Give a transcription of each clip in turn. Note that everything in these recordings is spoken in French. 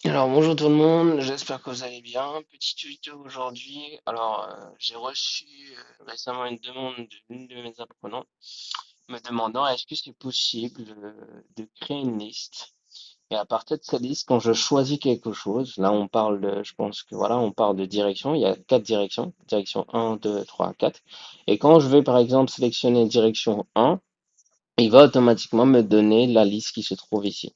Alors bonjour tout le monde, j'espère que vous allez bien. Petit tuto aujourd'hui. J'ai reçu récemment une demande de l'une de mes apprenants me demandant est-ce que c'est possible de créer une liste. Et à partir de cette liste, quand je choisis quelque chose, là on parle je pense que voilà, on parle de direction, il y a quatre directions, direction un, 2, 3, 4. Et quand je vais par exemple sélectionner direction 1, il va automatiquement me donner la liste qui se trouve ici.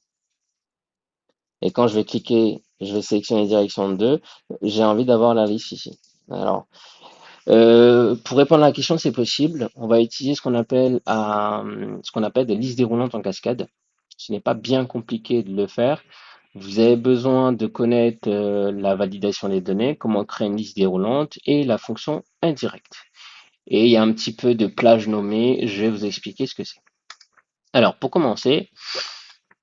Et quand je vais cliquer, je vais sélectionner direction 2, j'ai envie d'avoir la liste ici. Alors, pour répondre à la question, c'est possible. On va utiliser ce qu'on appelle des listes déroulantes en cascade. Ce n'est pas bien compliqué de le faire. Vous avez besoin de connaître la validation des données, comment créer une liste déroulante et la fonction indirecte. Et il y a un petit peu de plage nommée. Je vais vous expliquer ce que c'est. Alors, pour commencer,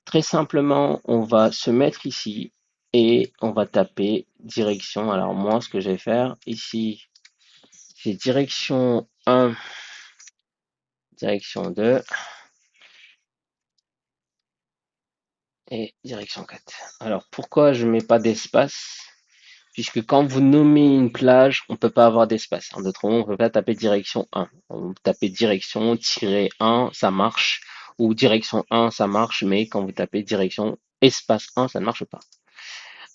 très simplement, on va se mettre ici et on va taper direction. Alors moi, ce que je vais faire ici, c'est direction 1, direction 2 et direction 4. Alors pourquoi je ne mets pas d'espace? Puisque quand vous nommez une plage, on ne peut pas avoir d'espace. En d'autres mots, on ne peut pas taper direction 1. On peut taper direction 1, ça marche. Ou direction 1, ça marche, mais quand vous tapez direction espace 1, ça ne marche pas.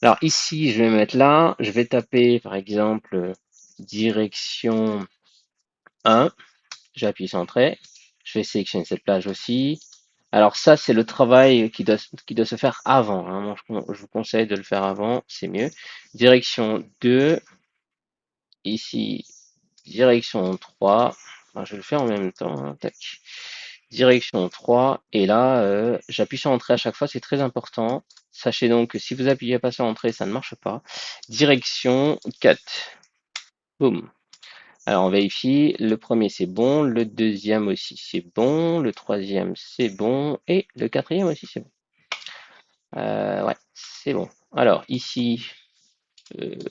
Alors ici, je vais mettre là, je vais taper par exemple direction 1, je vais appuyer sur Entrée, je vais sélectionner cette plage aussi. Alors ça, c'est le travail qui doit se faire avant, hein. Moi, je vous conseille de le faire avant, c'est mieux. Direction 2, ici, direction 3, enfin, je vais le faire en même temps, hein, tac. Direction 3, et là, j'appuie sur Entrée à chaque fois, c'est très important. Sachez donc que si vous appuyez pas sur Entrée, ça ne marche pas. Direction 4. Boum. Alors on vérifie, le premier c'est bon, le deuxième aussi c'est bon, le troisième c'est bon, et le quatrième aussi c'est bon. Ouais, c'est bon. Alors ici,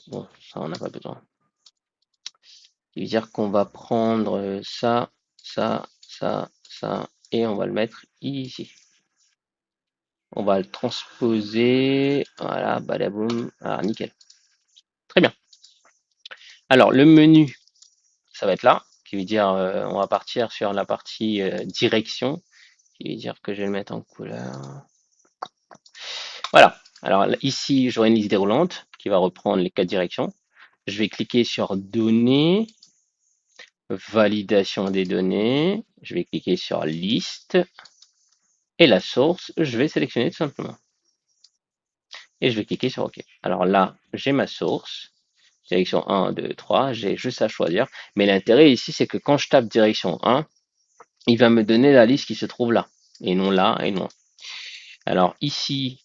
bon, ça on n'a pas besoin. Ça veut dire qu'on va prendre ça, ça, et on va le mettre ici. On va le transposer, voilà, badaboum, ah nickel. Très bien. Alors le menu, ça va être là, qui veut dire on va partir sur la partie direction, qui veut dire que je vais le mettre en couleur. Voilà. Alors ici, j'aurai une liste déroulante qui va reprendre les quatre directions. Je vais cliquer sur Données, Validation des données. Je vais cliquer sur Liste et la source, je vais sélectionner tout simplement. Et je vais cliquer sur OK. Alors là, j'ai ma source. Direction 1, 2, 3. J'ai juste à choisir. Mais l'intérêt ici, c'est que quand je tape direction 1, il va me donner la liste qui se trouve là. Et non là, et non. Alors ici,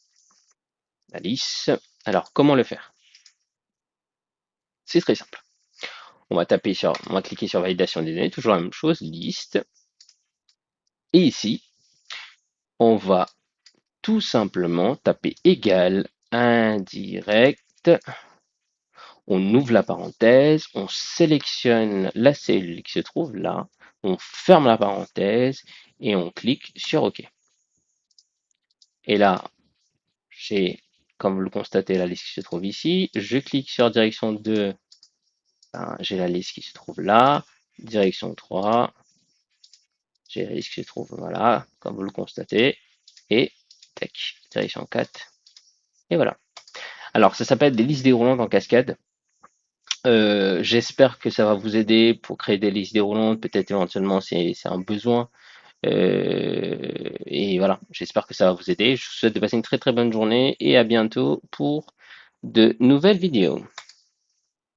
la liste. Alors comment le faire? C'est très simple. On va cliquer sur validation des données, toujours la même chose, liste. Et ici, on va tout simplement taper égal indirect. On ouvre la parenthèse, on sélectionne la cellule qui se trouve là, on ferme la parenthèse et on clique sur OK. Et là, j'ai, comme vous le constatez, la liste qui se trouve ici. Je clique sur direction 2, j'ai la liste qui se trouve là. Direction 3, j'ai la liste qui se trouve voilà, comme vous le constatez. Et tac, direction 4. Et voilà. Alors, ça s'appelle des listes déroulantes en cascade. J'espère que ça va vous aider pour créer des listes déroulantes. Peut-être éventuellement, c'est un besoin. Et voilà, j'espère que ça va vous aider. Je vous souhaite de passer une très très bonne journée et à bientôt pour de nouvelles vidéos.